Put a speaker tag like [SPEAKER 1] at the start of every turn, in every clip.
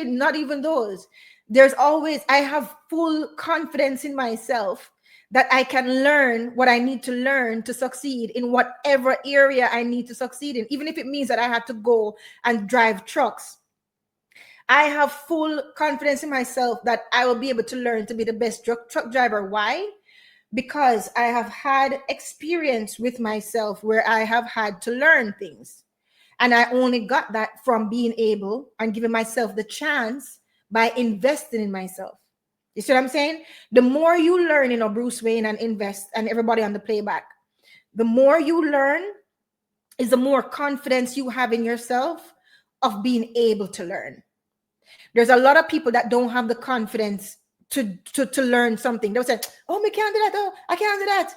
[SPEAKER 1] not even those. I have full confidence in myself that I can learn what I need to learn to succeed in whatever area I need to succeed in, even if it means that I have to go and drive trucks. I have full confidence in myself that I will be able to learn to be the best truck driver. Why? Because I have had experience with myself where I have had to learn things. And I only got that from being able and giving myself the chance by investing in myself. You see what I'm saying? The more you learn, Bruce Wayne and invest and everybody on the playback, the more you learn is the more confidence you have in yourself of being able to learn. There's a lot of people that don't have the confidence to learn something. They'll say, oh, I can't do that. Oh, I can't do that.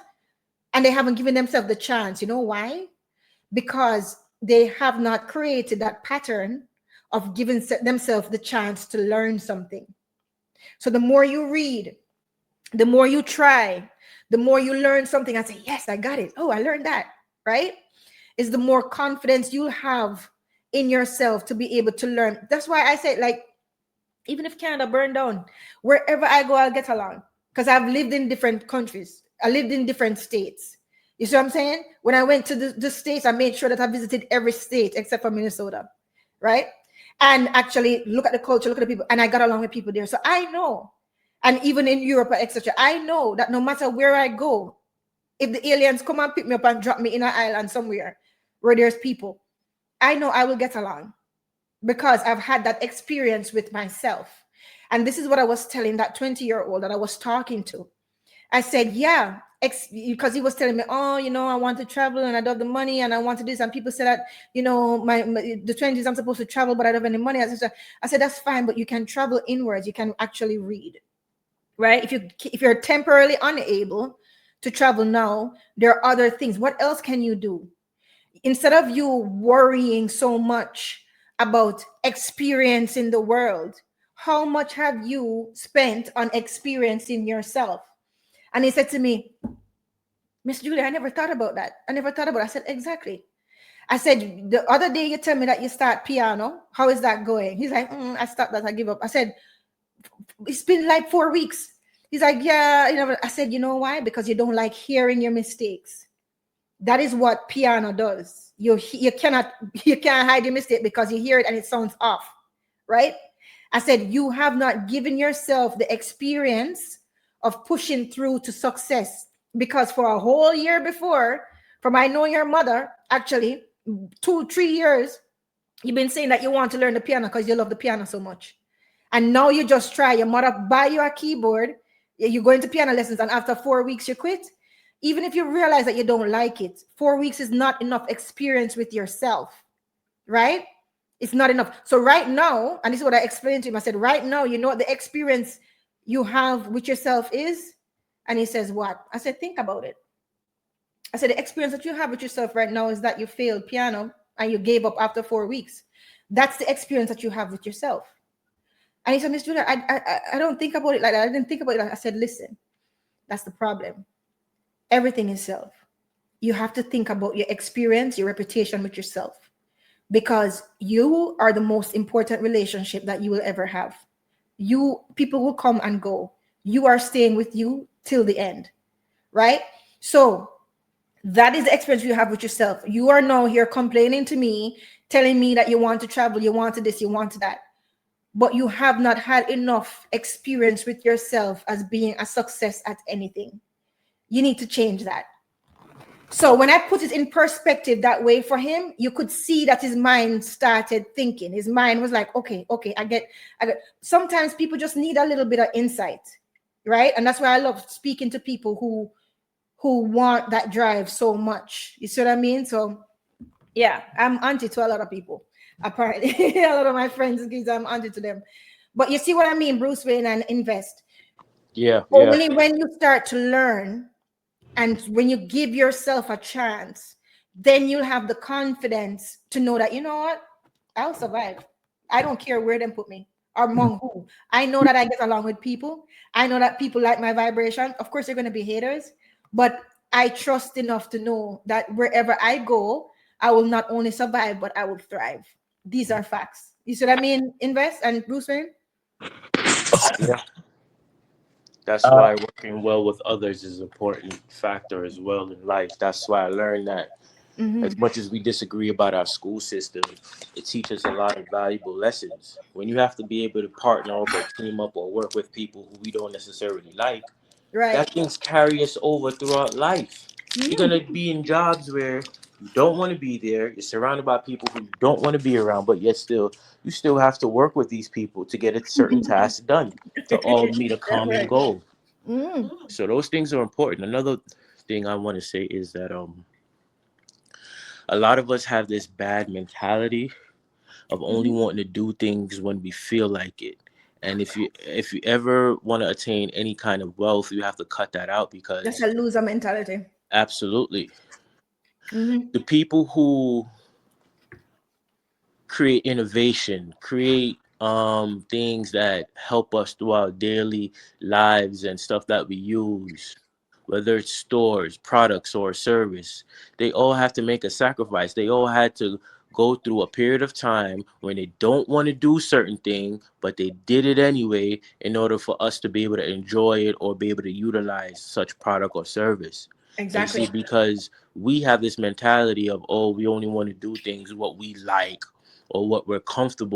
[SPEAKER 1] And they haven't given themselves the chance. You know why? Because they have not created that pattern of giving themselves the chance to learn something. So the more you read, the more you try, the more you learn something and say, yes, I got it. Oh, I learned that, right? Is the more confidence you have in yourself to be able to learn. That's why I say, like, even if Canada burned down, wherever I go, I'll get along. Because I've lived in different countries. I lived in different states. You see what I'm saying? When I went to the states, I made sure that I visited every state except for Minnesota, right? And actually look at the culture, look at the people, and I got along with people there. So I know, and even in Europe, etc., I know that no matter where I go, if the aliens come and pick me up and drop me in an island somewhere where there's people, I know I will get along because I've had that experience with myself. And this is what I was telling that 20-year-old that I was talking to. I said, yeah, because he was telling me, oh, I want to travel and I don't have the money and I want to do this. And people said that, the 20s, I'm supposed to travel, but I don't have any money. I said, that's fine, but you can travel inwards. You can actually read, right? If you're temporarily unable to travel now, there are other things. What else can you do? Instead of you worrying so much about experiencing the world, how much have you spent on experiencing yourself? And he said to me, Miss Julia, I never thought about that. I said, exactly. I said, the other day you tell me that you start piano. How is that going? He's like, I stopped that. I give up. I said, it's been like 4 weeks. He's like, yeah. I said, you know why? Because you don't like hearing your mistakes. That is what piano does. You can't hide your mistake because you hear it and it sounds off, right? I said, you have not given yourself the experience of pushing through to success, because for a whole year before, from I know your mother, actually 2-3 years, you've been saying that you want to learn the piano because you love the piano so much. And now you just try. Your mother buy you a keyboard, you go into piano lessons, and after 4 weeks you quit. Even if you realize that you don't like it, 4 weeks is not enough experience with yourself, right? It's not enough. So right now, and this is what I explained to him, I said, right now, you know what the experience you have with yourself is? And he says, what? I said, think about it. I said, the experience that you have with yourself right now is that you failed piano and you gave up after 4 weeks. That's the experience that you have with yourself. And he said, Miss Julia, I don't think about it like that. I didn't think about it like that. I said, listen, that's the problem. Everything is self. You have to think about your experience, your reputation with yourself, because you are the most important relationship that you will ever have. People will come and go. You are staying with you till the end, right? So that is the experience you have with yourself. You are now here complaining to me, telling me that you want to travel, you want to this, you want to that, but you have not had enough experience with yourself as being a success at anything. You need to change that. So when I put it in perspective that way for him, you could see that his mind started thinking. His mind was like, okay, I get. Sometimes people just need a little bit of insight, right? And that's why I love speaking to people who want that drive so much. You see what I mean? So yeah, I'm auntie to a lot of people. Apparently, a lot of my friends, I'm auntie to them. But you see what I mean, Bruce Wayne and invest.
[SPEAKER 2] Yeah.
[SPEAKER 1] Only when you start to learn and when you give yourself a chance, then you'll have the confidence to know that, you know what, I'll survive. I don't care where they put me or among who. I know that I get along with people. I know that people like my vibration. Of course, they're going to be haters, but I trust enough to know that wherever I go, I will not only survive, but I will thrive. These are facts. You see what I mean? Invest and Bruce Wayne.
[SPEAKER 2] Yeah, that's why working well with others is an important factor as well in life. That's why I learned that as
[SPEAKER 1] Mm-hmm.
[SPEAKER 2] much as we disagree about our school system, it teaches a lot of valuable lessons. When you have to be able to partner up or team up or work with people who we don't necessarily like,
[SPEAKER 1] Right.
[SPEAKER 2] that things carry us over throughout life. You're
[SPEAKER 1] Mm-hmm.
[SPEAKER 2] gonna be in jobs where you don't want to be there. You're surrounded by people who you don't want to be around, but yet still, you still have to work with these people to get a certain task done to all meet a
[SPEAKER 1] That's
[SPEAKER 2] common
[SPEAKER 1] right.
[SPEAKER 2] goal.
[SPEAKER 1] Mm.
[SPEAKER 2] So those things are important. Another thing I want to say is that a lot of us have this bad mentality of only
[SPEAKER 1] Mm-hmm.
[SPEAKER 2] wanting to do things when we feel like it. And if you ever want to attain any kind of wealth, you have to cut that out
[SPEAKER 1] That's
[SPEAKER 2] because
[SPEAKER 1] a loser mentality.
[SPEAKER 2] absolutely
[SPEAKER 1] Mm-hmm.
[SPEAKER 2] the people who create innovation, create things that help us through our daily lives and stuff that we use, whether it's stores, products, or service, they all have to make a sacrifice. They all had to go through a period of time when they don't want to do certain thing, but they did it anyway in order for us to be able to enjoy it or be able to utilize such product or service. And you
[SPEAKER 1] Exactly.
[SPEAKER 2] see, because we have this mentality of, oh, we only want to do things what we like or what we're comfortable